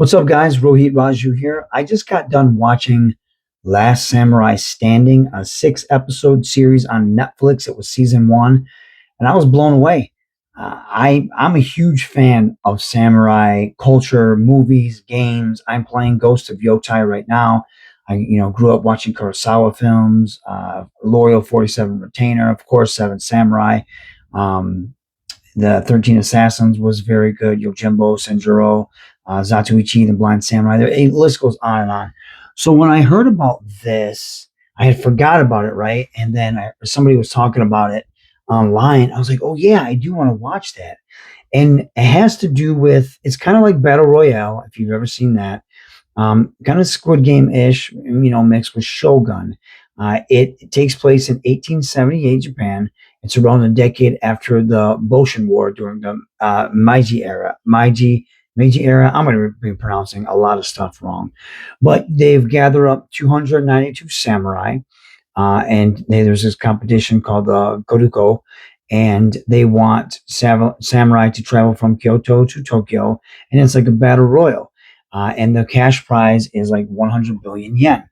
What's up, guys? Raju here. I just got done watching Last Samurai Standing, a six-episode series on Netflix. It was season one, and I was blown away. I'm a huge fan of samurai culture, movies, games. I'm playing Ghost of Yotai right now. I grew up watching Kurosawa films, Loyal 47 Retainer, of course, Seven Samurai. Um, the 13 Assassins was very good. Yojimbo, Senjuro, Zatoichi, The Blind Samurai. The list goes on and on. So when I heard about this, I had forgot about it, right? And then somebody was talking about it online. I was like, oh, yeah, I do want to watch that. And it has to do with, it's kind of like Battle Royale, if you've ever seen that. Kind of Squid Game ish, mixed with Shogun. It takes place in 1878 Japan. It's around a decade after the Boshin War during the Meiji era. Meiji era. I'm going to be pronouncing a lot of stuff wrong, but they've gathered up 292 samurai, and there's this competition called the Goruko, and they want samurai to travel from Kyoto to Tokyo, and it's like a battle royal. And the cash prize is like 100 billion yen.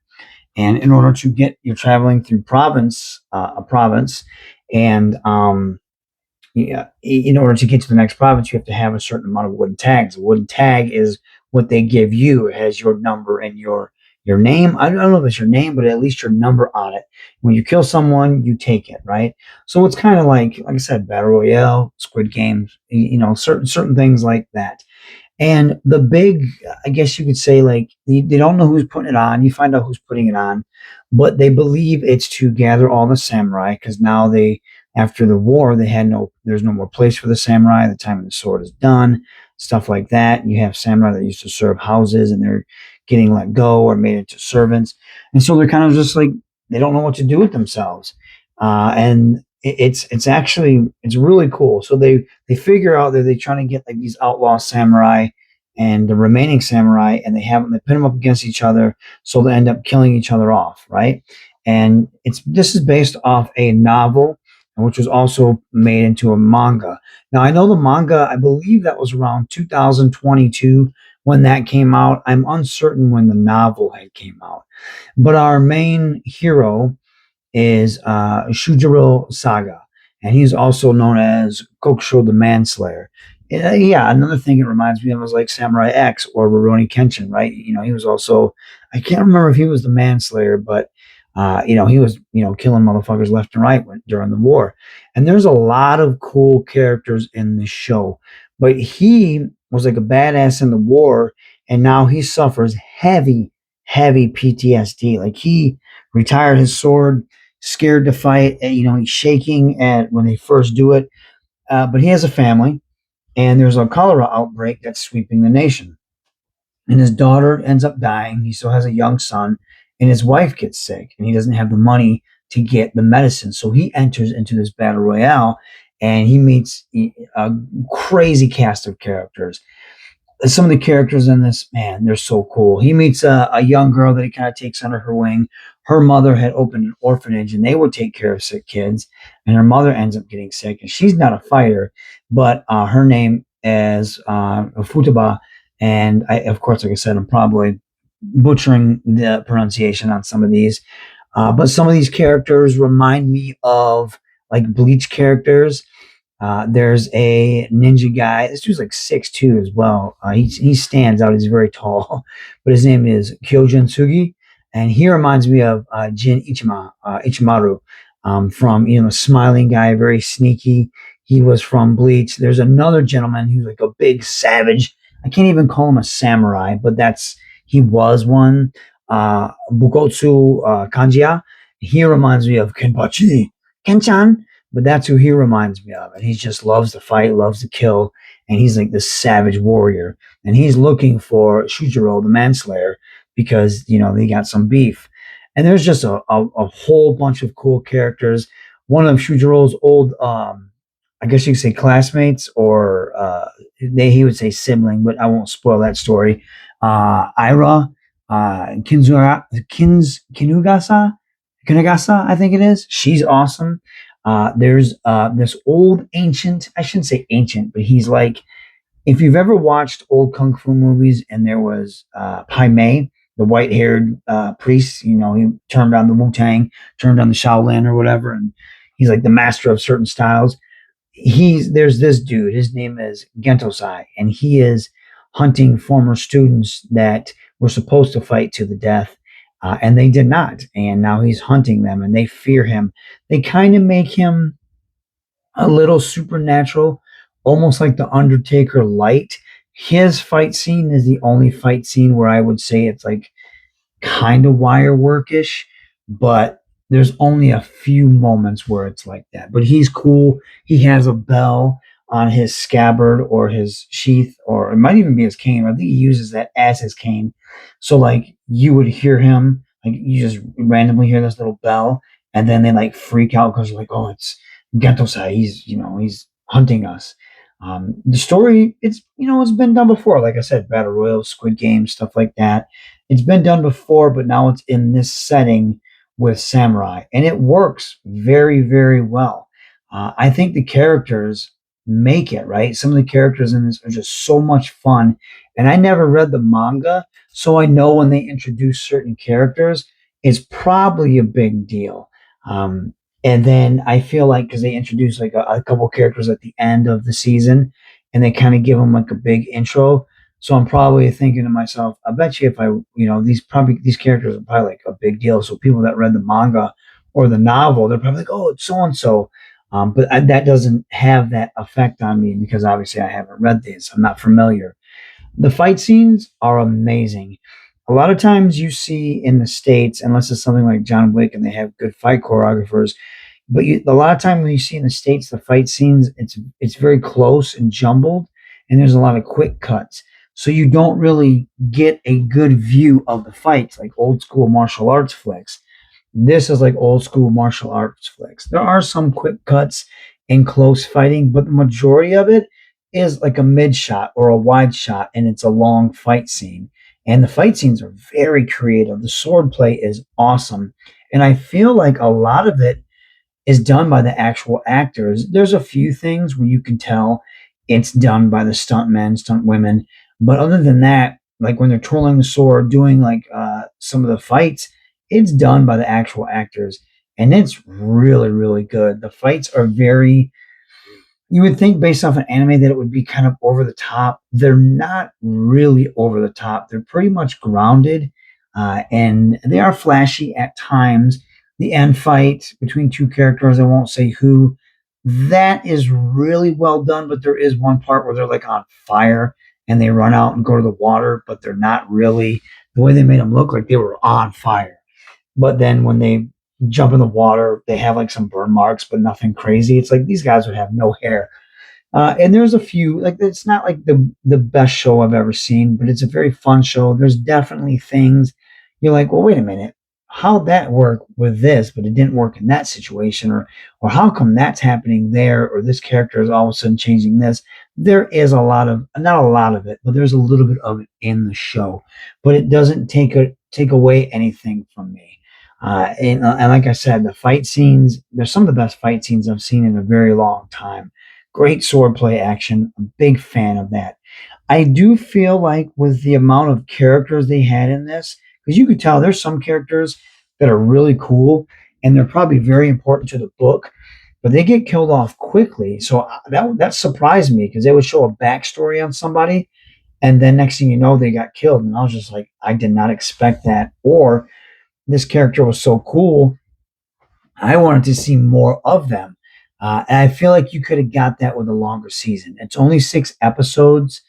And in order to get, you're traveling through a province, and yeah, in order to get to the next province, you have to have a certain amount of wooden tags. A wooden tag is what they give you. It has your number and your name. I don't know if it's your name, but at least your number on it. When you kill someone, you take it, right? So it's kind of like I said, Battle Royale, Squid Games, certain things like that. And the big, I guess you could say, like, they don't know who's putting it on. You find out who's putting it on, but they believe it's to gather all the samurai because now after the war, there's no more place for the samurai. The time of the sword is done, stuff like that. You have samurai that used to serve houses and they're getting let go or made into servants. And so they're kind of just like, they don't know what to do with themselves. And it's really cool. So they figure out that they're trying to get like these outlaw samurai and the remaining samurai, and they put them up against each other, so they end up killing each other off, right? And this is based off a novel, which was also made into a manga. Now I know the manga, I believe that was around 2022 when that came out. I'm uncertain when the novel had came out, but our main hero is Shujiro Saga, and he's also known as Kokusho the Manslayer. Yeah, another thing it reminds me of is like Samurai X or Rurouni Kenshin, right? He was also, I can't remember if he was the Manslayer, but he was killing motherfuckers left and right during the war. And there's a lot of cool characters in this show, but he was like a badass in the war, and now he suffers heavy PTSD. Like he retired his sword, scared to fight. He's shaking at when they first do it. But he has a family, and there's a cholera outbreak that's sweeping the nation. And his daughter ends up dying. He still has a young son, and his wife gets sick, and he doesn't have the money to get the medicine. So he enters into this battle royale, and he meets a crazy cast of characters. Some of the characters in this, man, they're so cool. He meets a young girl that he kind of takes under her wing. Her mother had opened an orphanage and they would take care of sick kids, and her mother ends up getting sick, and she's not a fighter, but her name is Futaba. And of course, like I said, I'm probably butchering the pronunciation on some of these, but some of these characters remind me of like Bleach characters. There's a ninja guy. This dude's like 6'2" as well. He stands out. He's very tall, but his name is Kyojin Sugi, and he reminds me of Jin Ichimaru, from smiling guy, very sneaky. He was from Bleach. There's another gentleman who's like a big savage. I can't even call him a samurai, but he was one. Bukotsu Kanjiya. He reminds me of Kenpachi Kenchan, but that's who he reminds me of. And he just loves to fight, loves to kill. And he's like this savage warrior. And he's looking for Shujiro, the manslayer, because, they got some beef. And there's just a whole bunch of cool characters. One of Shujiro's old, I guess you could say classmates, or he would say sibling, but I won't spoil that story. Ira, Kinugasa, I think it is. She's awesome. There's this old ancient, I shouldn't say ancient, but he's like If you've ever watched old kung fu movies and there was Pai Mei, the white haired priest, he turned on the Wu Tang, turned on the Shaolin or whatever, and he's like the master of certain styles. There's this dude, his name is Gentosai, and he is hunting former students that were supposed to fight to the death, and they did not. And now he's hunting them, and they fear him. They kind of make him a little supernatural, almost like the Undertaker light. His fight scene is the only fight scene where I would say it's like kind of wire workish, but there's only a few moments where it's like that. But he's cool. He has a bell on his scabbard or his sheath, or it might even be his cane. I think he uses that as his cane. So like you would hear him, like you just randomly hear this little bell, and then they like freak out because like, oh, it's Gentosai. He's hunting us. The story, it's been done before. Like I said, Battle Royale, Squid Game, stuff like that. It's been done before, but now it's in this setting with samurai, and it works very, very well. I think the characters make it right. Some of the characters in this are just so much fun, and I never read the manga, so I know when they introduce certain characters, it's probably a big deal. And then I feel like because they introduce like a couple characters at the end of the season, and they kind of give them like a big intro, so I'm probably thinking to myself, I bet you if these characters are probably like a big deal. So people that read the manga or the novel, they're probably like, oh, it's so and so. That doesn't have that effect on me because obviously I haven't read these. I'm not familiar. The fight scenes are amazing. A lot of times you see in the States, unless it's something like John Wick and they have good fight choreographers, but a lot of time when you see in the States the fight scenes, it's very close and jumbled, and there's a lot of quick cuts. So you don't really get a good view of the fights like old school martial arts flicks. This is like old school martial arts flicks. There are some quick cuts and close fighting, but the majority of it is like a mid shot or a wide shot, and it's a long fight scene. And the fight scenes are very creative. The sword play is awesome. And I feel like a lot of it is done by the actual actors. There's a few things where you can tell it's done by the stuntmen, stunt women, but other than that, like when they're twirling the sword, doing like some of the fights, it's done by the actual actors, and it's really, really good. The fights are very you would think based off an anime that it would be kind of over the top. They're not really over the top. They're pretty much grounded, and they are flashy at times. The end fight between two characters, I won't say who, that is really well done. But there is one part where they're like on fire and they run out and go to the water, but they're not really the way they made them look like they were on fire. But then when they jump in the water, they have like some burn marks, but nothing crazy. It's like these guys would have no hair. And there's a few like it's not like the best show I've ever seen, but it's a very fun show. There's definitely things you're like, well, wait a minute, how'd that work with this, but it didn't work in that situation, or how come that's happening there, or this character is all of a sudden changing this. There is a lot of not a lot of it, but there's a little bit of it in the show, but it doesn't take away anything from me. And like I said, the fight scenes, they're some of the best fight scenes I've seen in a very long time. Great swordplay action. A big fan of that. I do feel like with the amount of characters they had in this, because you could tell there's some characters that are really cool and they're probably very important to the book, but they get killed off quickly. So that surprised me because they would show a backstory on somebody, and then next thing you know, they got killed, and I was just like, I did not expect that. Or this character was so cool, I wanted to see more of them. And I feel like you could have got that with a longer season. It's only 6 episodes.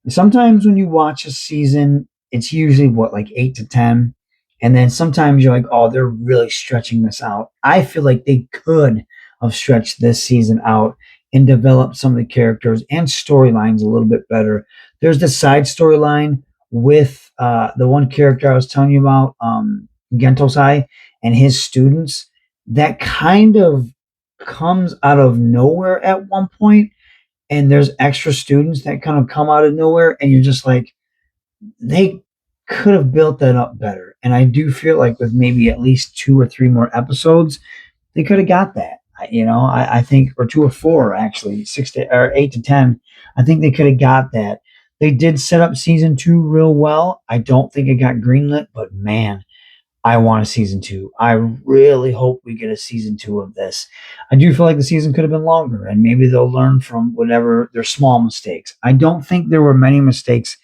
Sometimes when you watch a season, it's usually what, like 8 to 10. And then sometimes you're like, oh, they're really stretching this out. I feel like they could have stretched this season out and developed some of the characters and storylines a little bit better. There's the side storyline with the one character I was telling you about, Gentosai, and his students that kind of comes out of nowhere at one point, and there's extra students that kind of come out of nowhere, and you're just like, they could have built that up better. And I do feel like with maybe at least 2 or 3 more episodes, they could have got that. I think, or 2 or 4 actually, 6 to 8 to 10. I think they could have got that. They did set up season two real well. I don't think it got greenlit, but man, I want a season two. I really hope we get a season two of this. I do feel like the season could have been longer, and maybe they'll learn from whatever their small mistakes. I don't think there were many mistakes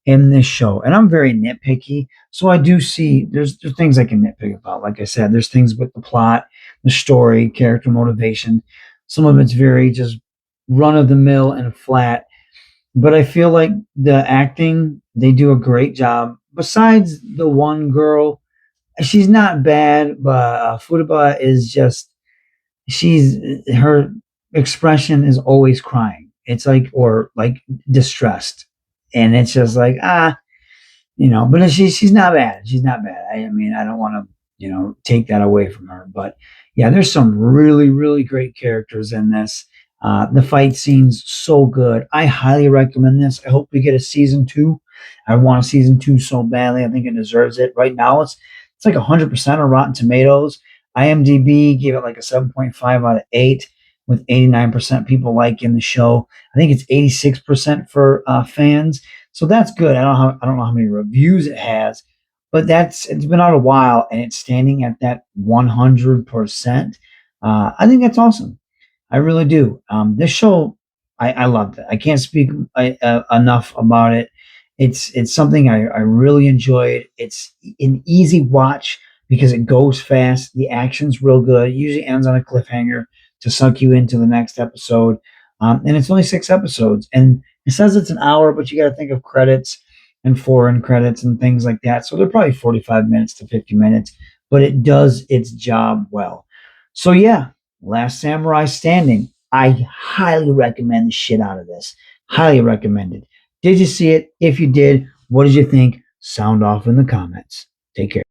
in this show, and I'm very nitpicky, so I do see there's things I can nitpick about. Like I said, there's things with the plot, the story, character motivation. Some of it's very just run of the mill and flat, but I feel like the acting they do a great job. Besides the one girl, she's not bad, but Futaba is just she's her expression is always crying. It's like or like distressed, and it's just like but she's not bad. She's not bad. I mean, I don't want to take that away from her, but yeah, there's some really really great characters in this. The fight scenes so good. I highly recommend this. I hope we get a season two. I want a season two so badly. I think it deserves it. Right now, it's like 100% on Rotten Tomatoes. IMDb gave it like a 7.5 out of 8, with 89% people liking the show. I think it's 86% for fans. So that's good. I don't know how many reviews it has, but it's been out a while and it's standing at that 100%. I think that's awesome. I really do. This show, I loved it. I can't speak enough about it. It's something I really enjoyed. It's an easy watch because it goes fast. The action's real good. It usually ends on a cliffhanger to suck you into the next episode. And it's only 6 episodes. And it says it's an hour, but you got to think of credits and foreign credits and things like that. So they're probably 45 minutes to 50 minutes, but it does its job well. So yeah, Last Samurai Standing. I highly recommend the shit out of this. Highly recommended. Did you see it? If you did, what did you think? Sound off in the comments. Take care.